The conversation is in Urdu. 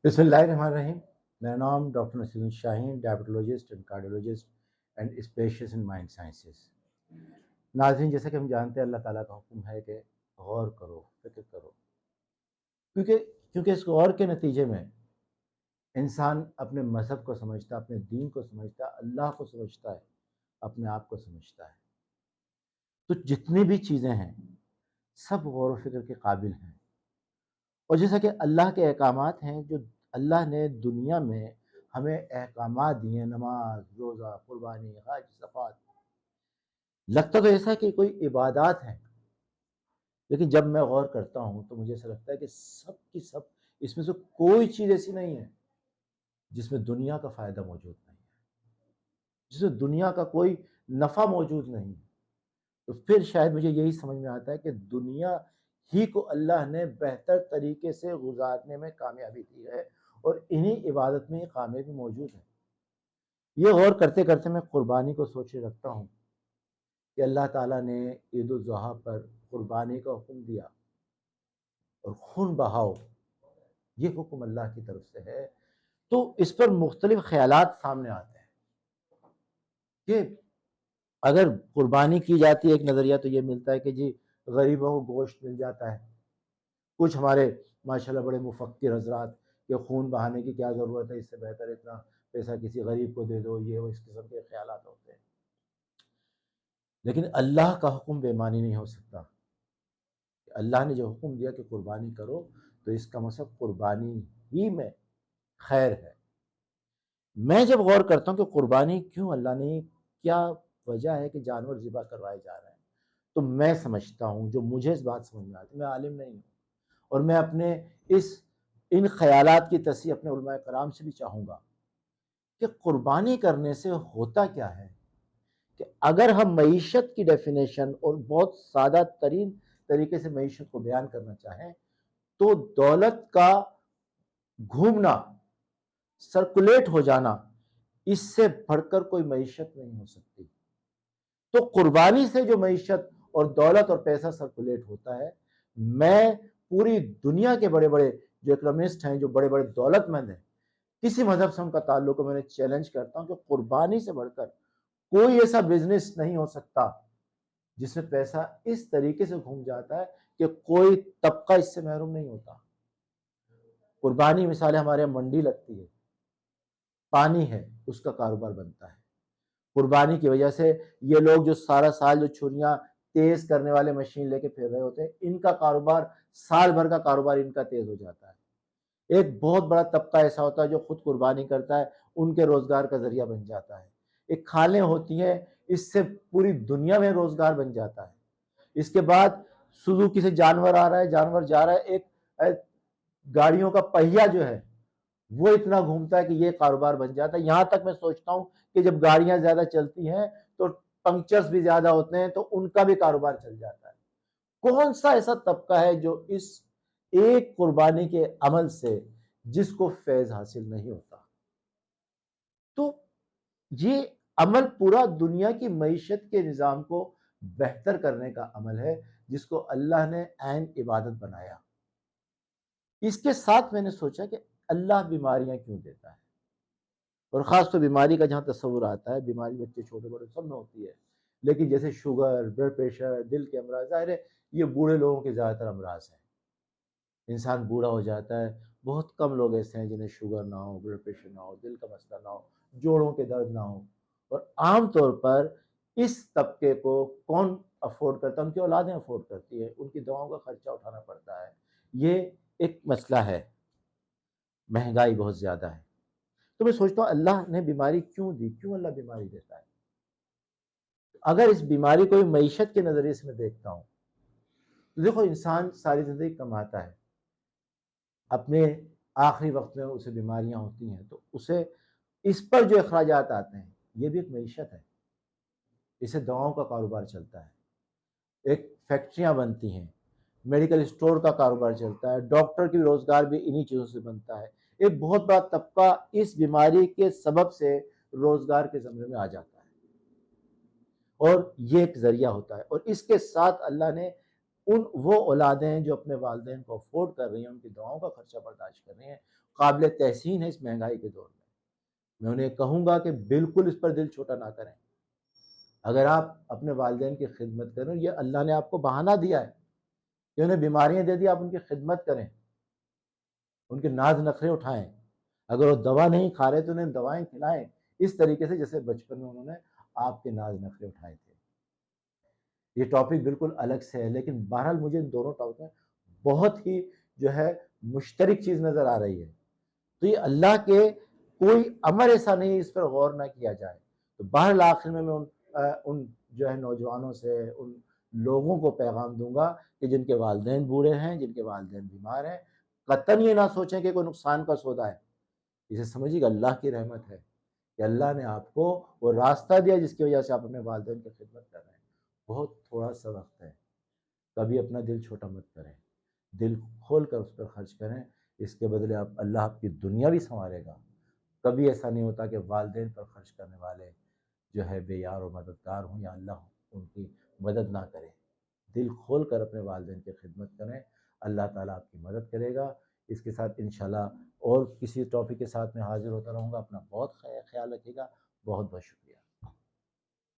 بسم اللہ الرحمن الرحیم. میرا نام doctor Naseer Shaheen, diabetologist and cardiologist and specialist in mind sciences. ناظرین، جیسا کہ ہم جانتے ہیں اللہ تعالیٰ کا حکم ہے کہ غور کرو، فکر کرو، کیونکہ اس غور کے نتیجے میں انسان اپنے مذہب کو سمجھتا ہے، اپنے دین کو سمجھتا ہے، اللہ کو سمجھتا ہے، اپنے آپ کو سمجھتا ہے. تو جتنی بھی چیزیں ہیں سب غور و فکر کے قابل ہیں. اور جیسا کہ اللہ کے احکامات ہیں جو اللہ نے دنیا میں ہمیں احکامات دیے ہیں، نماز، روزہ، قربانی، حج، زکوٰۃ، لگتا تو ایسا ہے کہ کوئی عبادات ہیں، لیکن جب میں غور کرتا ہوں تو مجھے ایسا لگتا ہے کہ سب کی سب اس میں سے کوئی چیز ایسی نہیں ہے جس میں دنیا کا فائدہ موجود نہیں ہے، جس میں دنیا کا کوئی نفع موجود نہیں ہے. تو پھر شاید مجھے یہی سمجھ میں آتا ہے کہ دنیا ہی کو اللہ نے بہتر طریقے سے گزارنے میں کامیابی دی ہے، اور انہی عبادت میں یہ کامیابی موجود ہے. یہ غور کرتے کرتے میں قربانی کو سوچے رکھتا ہوں کہ اللہ تعالیٰ نے عید الاضحیٰ پر قربانی کا حکم دیا، اور خون بہاؤ، یہ حکم اللہ کی طرف سے ہے. تو اس پر مختلف خیالات سامنے آتے ہیں کہ اگر قربانی کی جاتی ہے، ایک نظریہ تو یہ ملتا ہے کہ جی غریبوں کو گوشت مل جاتا ہے. کچھ ہمارے ماشاءاللہ بڑے مفکر حضرات کہ خون بہانے کی کیا ضرورت ہے، اس سے بہتر اتنا پیسہ کسی غریب کو دے دو، یہ وہ اس قسم کے خیالات ہوتے ہیں. لیکن اللہ کا حکم بے معنی نہیں ہو سکتا. اللہ نے جو حکم دیا کہ قربانی کرو تو اس کا مطلب قربانی ہی میں خیر ہے. میں جب غور کرتا ہوں کہ قربانی کیوں اللہ نے، کیا وجہ ہے کہ جانور ذبح کروائے جا رہے ہیں، تو میں سمجھتا ہوں، جو مجھے اس بات سمجھ میں آتی ہے، میں عالم نہیں ہوں، اور میں اپنے ان خیالات کی تصحیح اپنے علماء کرام سے بھی چاہوں گا کہ قربانی کرنے سے ہوتا کیا ہے کہ اگر ہم معیشت کی ڈیفینیشن اور بہت سادہ ترین طریقے سے معیشت کو بیان کرنا چاہیں تو دولت کا گھومنا، سرکولیٹ ہو جانا، اس سے بڑھ کر کوئی معیشت نہیں ہو سکتی. تو قربانی سے جو معیشت اور دولت اور پیسہ سرکولیٹ ہوتا ہے، میں پوری دنیا کے بڑے بڑے جو اکنامسٹ ہیں، جو بڑے بڑے دولت مند ہیں، کسی مذہب سے ان کا تعلق ہے، میں نے چیلنج کرتا ہوں کہ قربانی سے بڑھ کر کوئی ایسا بزنس نہیں ہو سکتا جس میں پیسہ اس طریقے سے گھوم جاتا ہے کہ کوئی طبقہ اس سے محروم نہیں ہوتا. قربانی مثال ہمارے یہاں منڈی لگتی ہے، پانی ہے، اس کا کاروبار بنتا ہے. قربانی کی وجہ سے یہ لوگ جو سارا سال جو چھریاں تیز کرنے والے مشین لے کے پھر رہے ہوتے ہیں، ان کا کاروبار، سال بھر کا کاروبار ان کا تیز ہو جاتا ہے. ایک بہت بڑا طبقہ ایسا ہوتا ہے جو خود قربانی کرتا ہے، ان کے روزگار کا ذریعہ بن جاتا ہے. ایک کھالیں ہوتی ہیں، اس سے پوری دنیا میں روزگار بن جاتا ہے. اس کے بعد سوزوکی سے جانور آ رہا ہے، جانور جا رہا ہے، ایک گاڑیوں کا پہیہ جو ہے وہ اتنا گھومتا ہے کہ یہ کاروبار بن جاتا ہے. یہاں تک میں سوچتا ہوں کہ جب گاڑیاں زیادہ چلتی ہیں تو پنکچرز بھی زیادہ ہوتے ہیں، تو ان کا بھی کاروبار چل جاتا ہے. کون سا ایسا طبقہ ہے جو اس ایک قربانی کے عمل سے جس کو فیض حاصل نہیں ہوتا؟ تو یہ عمل پورا دنیا کی معیشت کے نظام کو بہتر کرنے کا عمل ہے، جس کو اللہ نے عین عبادت بنایا. اس کے ساتھ میں نے سوچا کہ اللہ بیماریاں کیوں دیتا ہے، اور خاص طور بیماری کا جہاں تصور آتا ہے، بیماری بچے چھوٹے بڑے سب میں ہوتی ہے، لیکن جیسے شوگر، بلڈ پریشر، دل کے امراض، ظاہر ہے یہ بوڑھے لوگوں کے زیادہ تر امراض ہیں. انسان بوڑھا ہو جاتا ہے، بہت کم لوگ ایسے ہیں جنہیں شوگر نہ ہو، بلڈ پریشر نہ ہو، دل کا مسئلہ نہ ہو، جوڑوں کے درد نہ ہو. اور عام طور پر اس طبقے کو کون افورڈ کرتا ہے؟ ان کی اولادیں افورڈ کرتی ہے، ان کی دواؤں کا خرچہ اٹھانا پڑتا ہے. یہ ایک مسئلہ ہے، مہنگائی بہت زیادہ ہے. تو میں سوچتا ہوں اللہ نے بیماری کیوں دی، کیوں اللہ بیماری دیتا ہے؟ اگر اس بیماری کو معیشت کے نظریے سے میں دیکھتا ہوں تو دیکھو، انسان ساری زندگی کماتا ہے، اپنے آخری وقت میں اسے بیماریاں ہوتی ہیں تو اسے اس پر جو اخراجات آتے ہیں یہ بھی ایک معیشت ہے. اسے دواؤں کا کاروبار چلتا ہے، ایک فیکٹریاں بنتی ہیں، میڈیکل اسٹور کا کاروبار چلتا ہے، ڈاکٹر کی روزگار بھی انہی چیزوں سے بنتا ہے. ایک بہت بڑا طبقہ اس بیماری کے سبب سے روزگار کے زمرے میں آ جاتا ہے، اور یہ ایک ذریعہ ہوتا ہے. اور اس کے ساتھ اللہ نے وہ اولادیں جو اپنے والدین کو افورڈ کر رہی ہیں، ان کی دواؤں کا خرچہ برداشت کر رہی ہیں، قابل تحسین ہے اس مہنگائی کے دور میں انہیں کہوں گا کہ بالکل اس پر دل چھوٹا نہ کریں. اگر آپ اپنے والدین کی خدمت کریں، یہ اللہ نے آپ کو بہانہ دیا ہے کہ انہیں بیماریاں دے دی، آپ ان کی خدمت کریں، ان کے ناز نخرے اٹھائیں. اگر وہ دوا نہیں کھا رہے تو انہیں دوائیں کھلائیں اس طریقے سے جیسے بچپن میں انہوں نے آپ کے ناز نخرے اٹھائے تھے. یہ ٹاپک بالکل الگ سے ہے، لیکن بہرحال مجھے ان دونوں ٹاپک میں بہت ہی جو ہے مشترک چیز نظر آ رہی ہے. تو یہ اللہ کے کوئی امر ایسا نہیں اس پر غور نہ کیا جائے. تو بہرحال آخر میں ان جو ہے نوجوانوں سے، ان لوگوں کو پیغام دوں گا کہ جن کے والدین بوڑھے ہیں، جن کے والدین بیمار ہیں، قطعاً یہ نہ سوچیں کہ کوئی نقصان کا سودا ہے. اسے سمجھیے کہ اللہ کی رحمت ہے کہ اللہ نے آپ کو وہ راستہ دیا جس کی وجہ سے آپ اپنے والدین کی خدمت کر رہے ہیں. بہت تھوڑا سا وقت ہے، کبھی اپنا دل چھوٹا مت کریں، دل کھول کر اس پر خرچ کریں. اس کے بدلے اللہ آپ کی دنیا بھی سنوارے گا. کبھی ایسا نہیں ہوتا کہ والدین پر خرچ کرنے والے جو ہے بے یار و مددگار ہوں یا اللہ ان کی مدد نہ کرے. دل کھول کر اپنے والدین کی خدمت کریں، اللہ تعالیٰ آپ کی مدد کرے گا. اس کے ساتھ انشاءاللہ اور کسی ٹاپک کے ساتھ میں حاضر ہوتا رہوں گا. اپنا بہت خیال رکھیے گا. بہت بہت شکریہ.